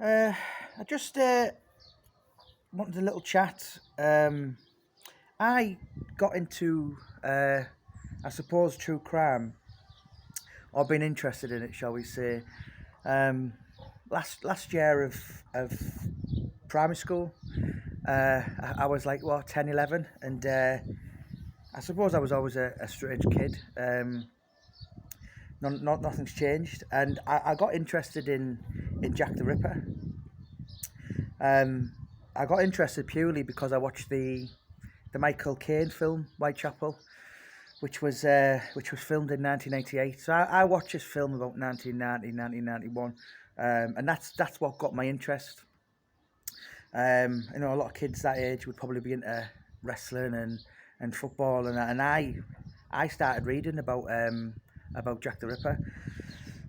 I just wanted a little chat. I got into, I suppose, true crime, or been interested in it, shall we say, um, last year of primary school. I was like, what, 10, 11, and I suppose I was always a strange kid. Nothing's changed, and I got interested in Jack the Ripper. Um, I got interested purely because I watched the Michael Caine film Whitechapel, which was filmed in 1988. So I watched this film about 1990, 1991, and that's what got my interest. A lot of kids that age would probably be into wrestling and football, and I started reading about Jack the Ripper,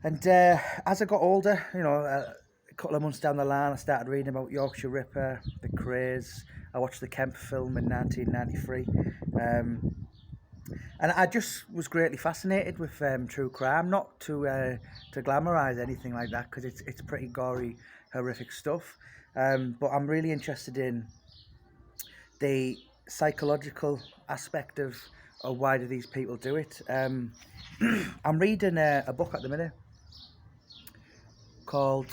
and as I got older, a couple of months down the line, I started reading about Yorkshire Ripper, the craze. I watched the Kemp film in 1993. And I just was greatly fascinated with true crime, not to glamorise anything like that, because it's pretty gory, horrific stuff. But I'm really interested in the psychological aspect of why do these people do it. I'm reading a book at the minute called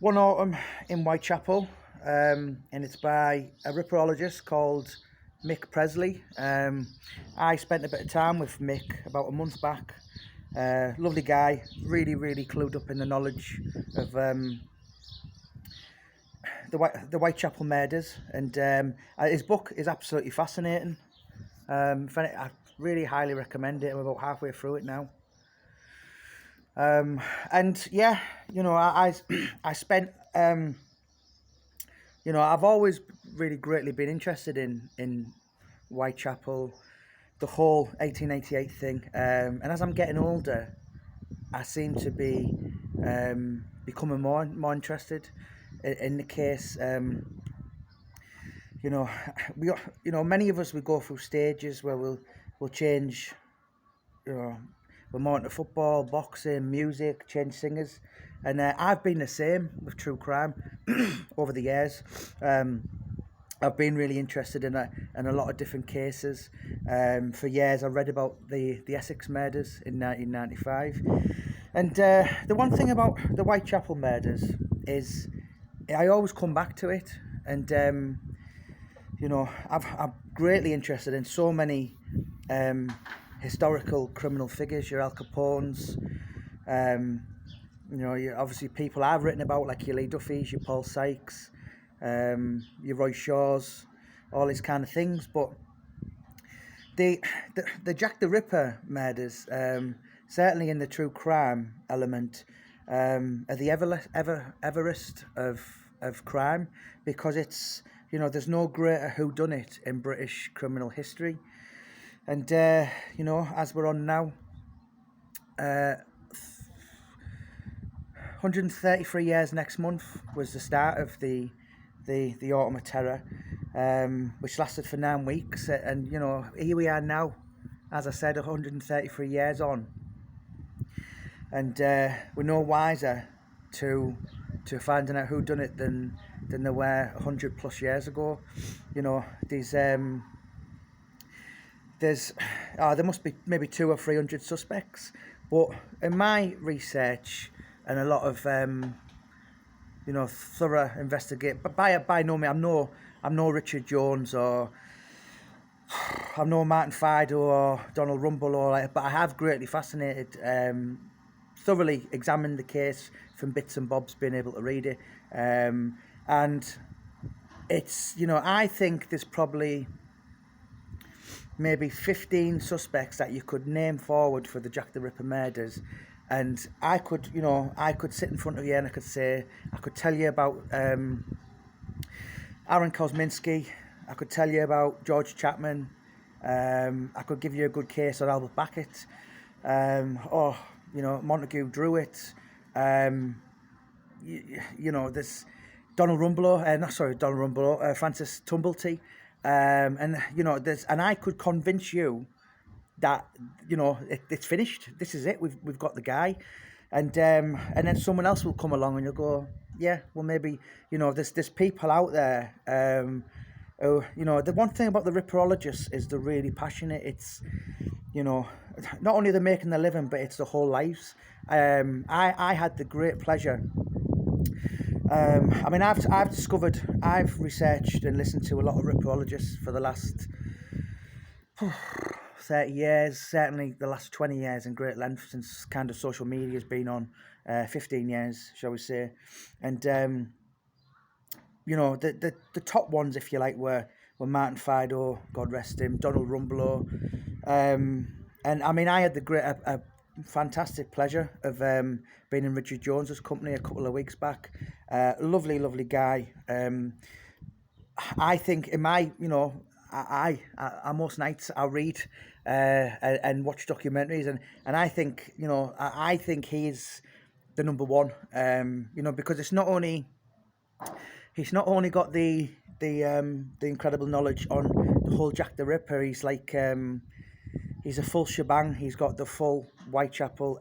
One Autumn in Whitechapel, and it's by a ripperologist called Mick Presley. I spent a bit of time with Mick about a month back. Lovely guy, really, really clued up in the knowledge of the Whitechapel murders, and his book is absolutely fascinating. I really highly recommend it. I'm about halfway through it now. And yeah, I spent, I've always really greatly been interested in Whitechapel, the whole 1888 thing. And as I'm getting older, I seem to be becoming more interested in the case. Many of us, we go through stages where we'll change. We're more into football, boxing, music, change singers, and I've been the same with true crime over the years. I've been really interested in a lot of different cases. For years, I read about the Essex murders in 1995, and the one thing about the Whitechapel murders is I always come back to it, and I'm greatly interested in so many historical criminal figures, your Al Capones, obviously people I've written about like your Lee Duffys, your Paul Sykes, your Roy Shaws, all these kind of things. But the Jack the Ripper murders, certainly in the true crime element, are the Everest of crime, because it's there's no greater whodunit in British criminal history. And as we're on now, 133 years next month was the start of the Autumn of Terror, which lasted for 9 weeks. And here we are now, as I said, 133 years on, and we're no wiser to finding out who done it than they were 100 plus years ago. There must be maybe 200 or 300 suspects, but in my research and a lot of thorough investigate, but by no means I'm no Richard Jones, or I'm no Martin Fido or Donald Rumble, but I have greatly fascinated, thoroughly examined the case from bits and bobs, being able to read it, and it's I think there's probably maybe 15 suspects that you could name forward for the Jack the Ripper murders, and I could sit in front of you and I could tell you about Aaron Kosminski, I could tell you about George Chapman, I could give you a good case on Albert Backett, or Montague Druitt, there's Donald Rumbelow, Francis Tumblety. And I could convince you that it's finished. This is it. We've got the guy, and then someone else will come along and you'll go, yeah, well, maybe, there's people out there. Who, the one thing about the ripperologists is they're really passionate. It's, you know, not only they're making their living, but it's their whole lives. I had the great pleasure. I mean, I've researched and listened to a lot of ripperologists for the last 30 years, certainly the last 20 years in great length, since kind of social media has been on, 15 years, shall we say. And, the top ones, if you like, were Martin Fido, God rest him, Donald Rumbelow. And I mean, I had a fantastic pleasure of being in Richard Jones's company a couple of weeks back. Lovely, lovely guy. I think in my, I most nights I read and watch documentaries, and I think, I think he's the number one. Because he's not only got the incredible knowledge on the whole Jack the Ripper. He's a full shebang. He's got the full Whitechapel,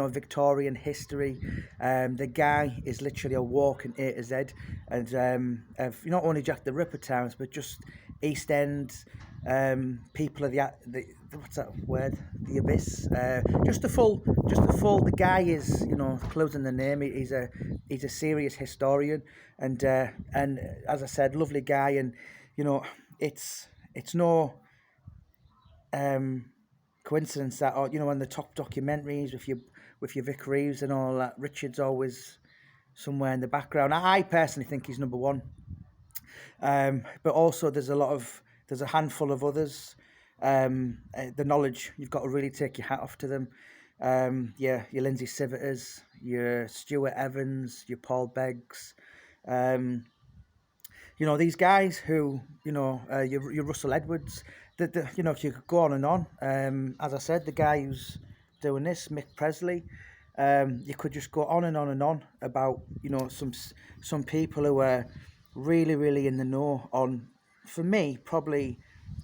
Victorian history. The guy is literally a walking A to Z, and of not only Jack the Ripper towns, but just East End, people of the what's that word? The abyss. Just the full. The guy is, closing the name. He's a serious historian, and as I said, lovely guy, and it's no coincidence that, on the top documentaries with your Vic Reeves and all that, Richard's always somewhere in the background. I personally think he's number one, but also there's a handful of others. The knowledge, you've got to really take your hat off to them. Your Lindsay Civiters, your Stuart Evans, your Paul Beggs. These guys who, your Russell Edwards, you could go on and on. As I said, the guy who's doing this, Mick Presley, you could just go on and on and on about, some people who are really, really in the know on, for me, probably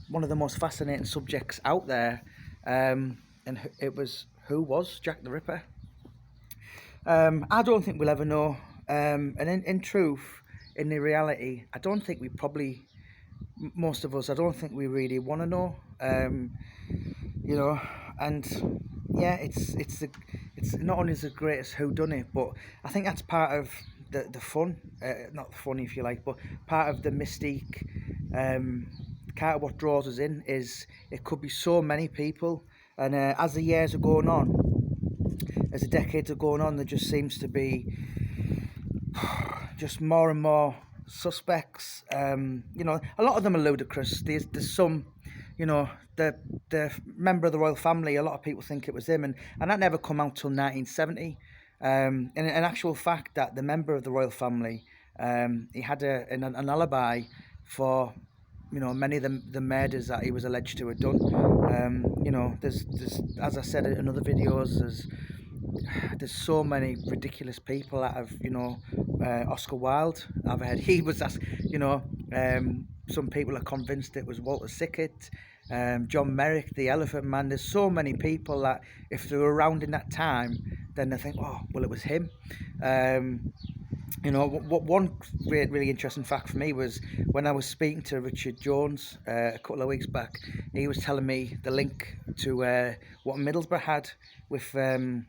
one of the most fascinating subjects out there. And it was, who was Jack the Ripper? I don't think we'll ever know. And in truth, in the reality, I don't think most of us, I don't think we really want to know. And yeah, it's not only the greatest who done it, but I think that's part of the fun, not funny if you like, but part of the mystique. Part of what draws us in is it could be so many people, and as the years are going on, as the decades are going on, there just seems to be just more and more suspects. A lot of them are ludicrous. There's some, the member of the royal family, a lot of people think it was him, and that never come out till 1970. And in actual fact, that the member of the royal family, he had an alibi for, many of the murders that he was alleged to have done. There's as I said in other videos, there's so many ridiculous people that have, Oscar Wilde, I've heard he was asked, some people are convinced it was Walter Sickert, John Merrick, the Elephant Man. There's so many people that if they were around in that time, then they think, oh, well, it was him. What one great, really interesting fact for me was when I was speaking to Richard Jones a couple of weeks back. He was telling me the link to what Middlesbrough had with the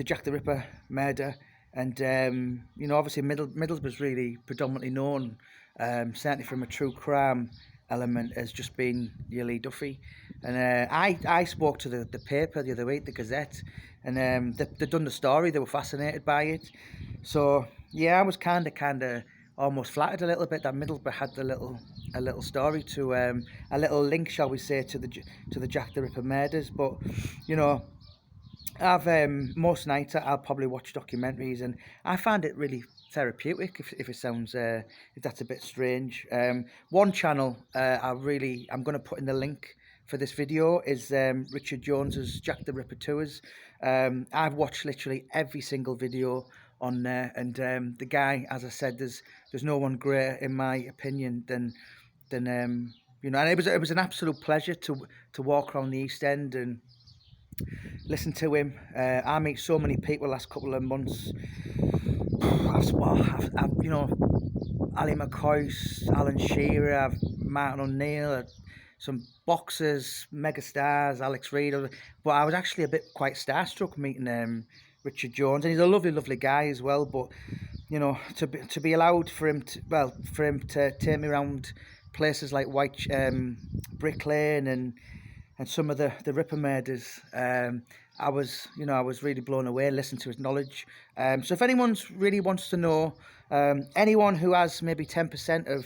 Jack the Ripper murder, and obviously Middlesbrough's really predominantly known, certainly from a true crime element, as just being your Lee Duffy. And I spoke to the paper the other week, the Gazette, and they'd done the story. They were fascinated by it. So yeah, I was kind of almost flattered a little bit that Middlesbrough had a little story to a little link, shall we say, to the Jack the Ripper murders. But I've most nights I'll probably watch documentaries, and I find it really therapeutic. If it sounds if that's a bit strange. One channel I'm going to put in the link for this video is Richard Jones's Jack the Ripper tours. I've watched literally every single video on there, and the guy, as I said, there's no one greater in my opinion than and it was an absolute pleasure to walk around the East End and listen to him. I meet so many people last couple of months. you know, Ali McCoy, Alan Shearer, Martin O'Neill, some boxers, megastars, Alex Reid. But I was actually a bit quite starstruck meeting Richard Jones, and he's a lovely, lovely guy as well. But you know, to be allowed for him to take me around places like Brick Lane and some of the Ripper murders. I was really blown away. Listening to his knowledge. So if anyone's really wants to know, anyone who has maybe 10% of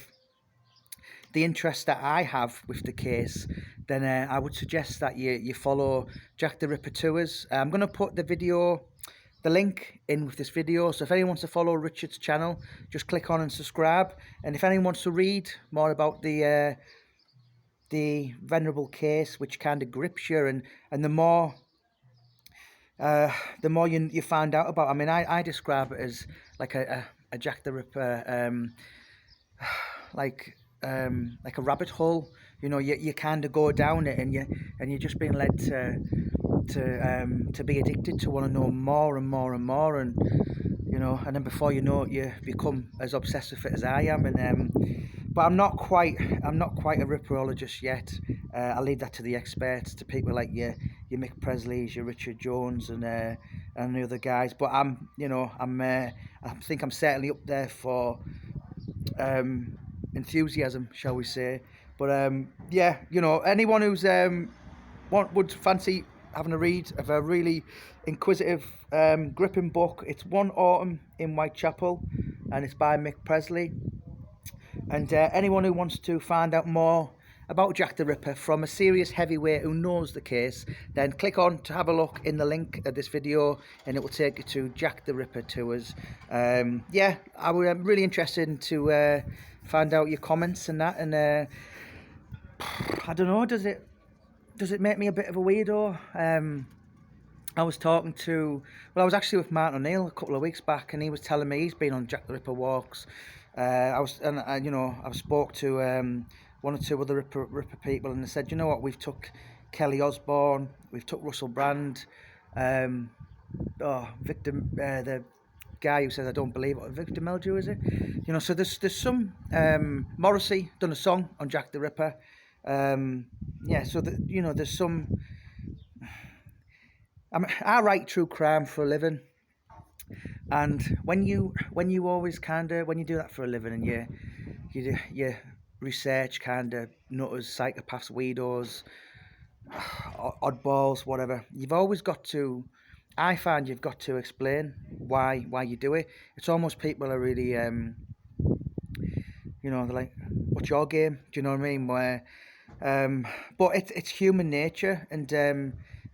the interest that I have with the case, then I would suggest that you follow Jack the Ripper Tours. I'm going to put the link in with this video. So if anyone wants to follow Richard's channel, just click on and subscribe. And if anyone wants to read more about the venerable case, which kind of grips you, and the more you find out about. I mean, I describe it as like a Jack the Ripper, like a rabbit hole. You know, you kind of go down it, and you're just being led to be addicted, to want to know more and more and more, and you know, and then before you know it, you become as obsessed with it as I am. And but I'm not quite a ripperologist yet. I'll leave that to the experts, to people like your Mick Presleys, your Richard Jones, and the other guys. But I think I'm certainly up there for enthusiasm, shall we say. But yeah, you know, anyone who's would fancy having a read of a really inquisitive, gripping book. It's One Autumn in Whitechapel, and it's by Mick Presley. And anyone who wants to find out more about Jack the Ripper from a serious heavyweight who knows the case, then click on to have a look in the link of this video, and it will take you to Jack the Ripper Tours. Yeah, I'm really interested to find out your comments and that. And I don't know, does it make me a bit of a weirdo? I was I was actually with Martin O'Neill a couple of weeks back, and he was telling me he's been on Jack the Ripper walks. I've spoke to one or two other Ripper people, and they said, you know what, we've took Kelly Osbourne, we've took Russell Brand, Victor, the guy who says I don't believe it, Victor Meldrew, is it? You know, so there's some Morrissey done a song on Jack the Ripper. Yeah, so you know, there's some. I write true crime for a living, and when you always when you do that for a living, and you research nutters, psychopaths, weirdos, oddballs, whatever, you've always got to. I find you've got to explain why you do it. It's almost people are really you know, they're like, what's your game? Do you know what I mean? Where but it's human nature, and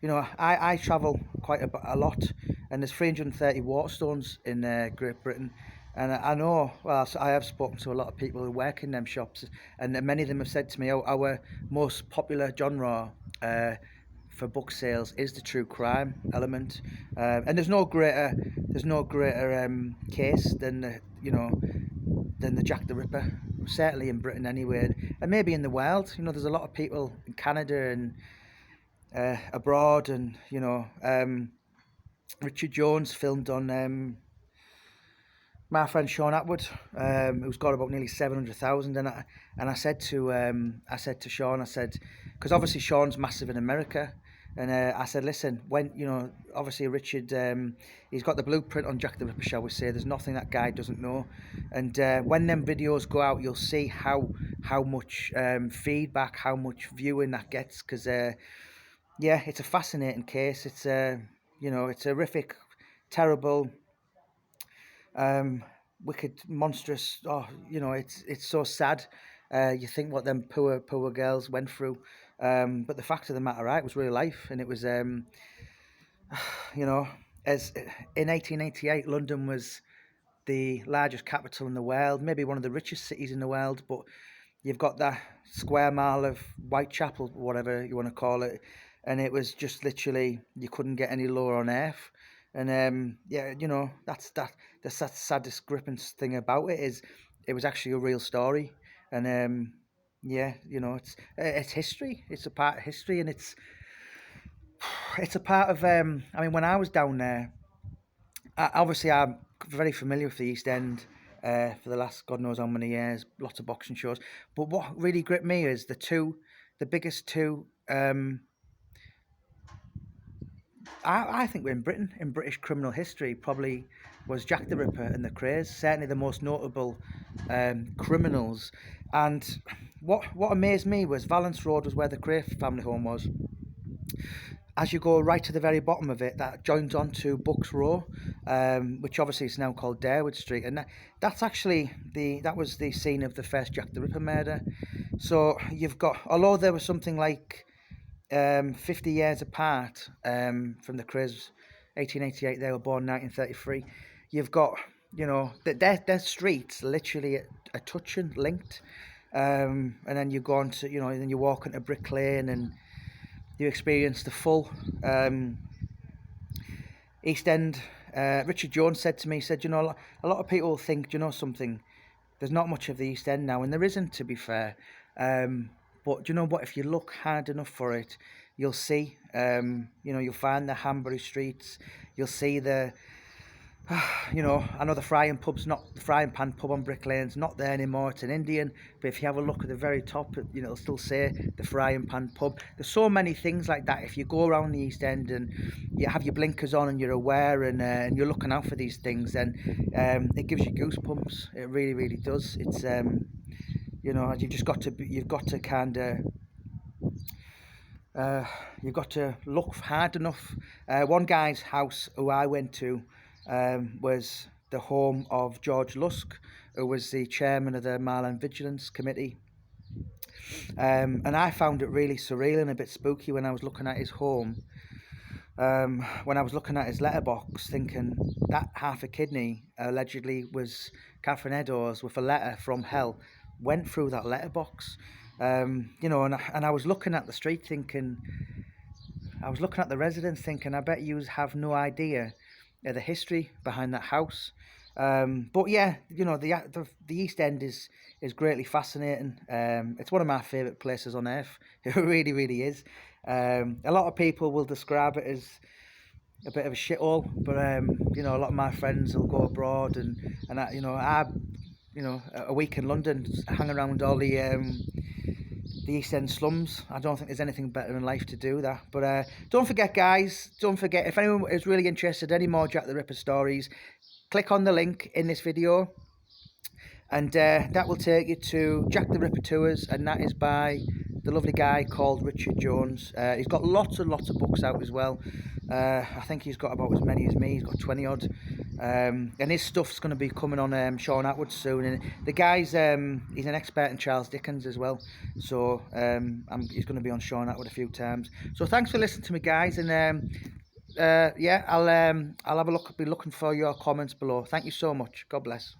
you know, I travel quite a lot, and there's 330 Waterstones in Great Britain, and I know, well, I have spoken to a lot of people who work in them shops, and many of them have said to me, our most popular genre for book sales is the true crime element, and there's no greater case than the Jack the Ripper, certainly in Britain anyway, and maybe in the world. You know, there's a lot of people in Canada and abroad, and you know, Richard Jones filmed on my friend Sean Atwood, who's got about nearly 700,000, and I said to Sean, I said, because obviously Sean's massive in America, and I said, listen, when, you know, obviously Richard, he's got the blueprint on Jack the Ripper, shall we say. There's nothing that guy doesn't know, and when them videos go out, you'll see how much feedback, how much viewing that gets, because yeah, it's a fascinating case. It's you know, it's horrific, terrible, wicked, monstrous. Oh, you know, it's so sad. You think what them poor girls went through, but the fact of the matter, right, it was real life, and it was you know, as in 1888, London was the largest capital in the world, maybe one of the richest cities in the world, but you've got that square mile of Whitechapel, whatever you want to call it, and it was just literally, you couldn't get any lower on earth. And yeah, you know, that's the saddest, gripping thing about it is it was actually a real story, and yeah, you know, it's history. It's a part of history, and it's a part of. I mean, when I was down there, obviously I'm very familiar with the East End for the last God knows how many years. Lots of boxing shows. But what really gripped me is the biggest two. I think we're in Britain, in British criminal history, probably was Jack the Ripper and the Craze, certainly the most notable criminals. And what amazed me was Valence Road was where the Cray family home was. As you go right to the very bottom of it, that joins onto Bucks Row, which obviously is now called Darewood Street, and that's actually that was the scene of the first Jack the Ripper murder. So you've got, although there was something like 50 years apart from the Craze, 1888, they were born 1933. You've got, their streets literally a touching linked, and then you go on to, then you walk into Brick Lane and you experience the full East End. Richard Jones said to me, he said, a lot of people think, something, there's not much of the East End now, and there isn't, to be fair. But you know what? If you look hard enough for it, you'll see. You'll find the Hanbury streets. You'll see the. I know the Frying Pan pub on Brick Lane's not there anymore. It's an Indian. But if you have a look at the very top, it'll still say the Frying Pan pub. There's so many things like that. If you go around the East End and you have your blinkers on and you're aware and you're looking out for these things, then it gives you goosebumps. It really, really does. It's you've got to look hard enough. One guy's house who I went to was the home of George Lusk, who was the chairman of the Marland Vigilance Committee. And I found it really surreal and a bit spooky when I was looking at his home. When I was looking at his letterbox, thinking that half a kidney allegedly was Catherine Eddowes with a letter from hell, went through that letterbox. And I was looking at the street thinking, I was looking at the residents thinking, I bet you have no idea the history behind that house. But yeah, the East End is greatly fascinating. It's one of my favourite places on earth. It really, really is. A lot of people will describe it as a bit of a shithole, but a lot of my friends will go abroad and a week in London, hang around all the East End slums. I don't think there's anything better in life to do that. But don't forget, guys, if anyone is really interested in any more Jack the Ripper stories, click on the link in this video, and that will take you to Jack the Ripper Tours, and that is by the lovely guy called Richard Jones. He's got lots and lots of books out as well. I think he's got about as many as me. He's got 20 odd. And his stuff's going to be coming on Sean Atwood soon. And the guy's he's an expert in Charles Dickens as well. So he's going to be on Sean Atwood a few times. So thanks for listening to me, guys. And I'll have a look. Be looking for your comments below. Thank you so much. God bless.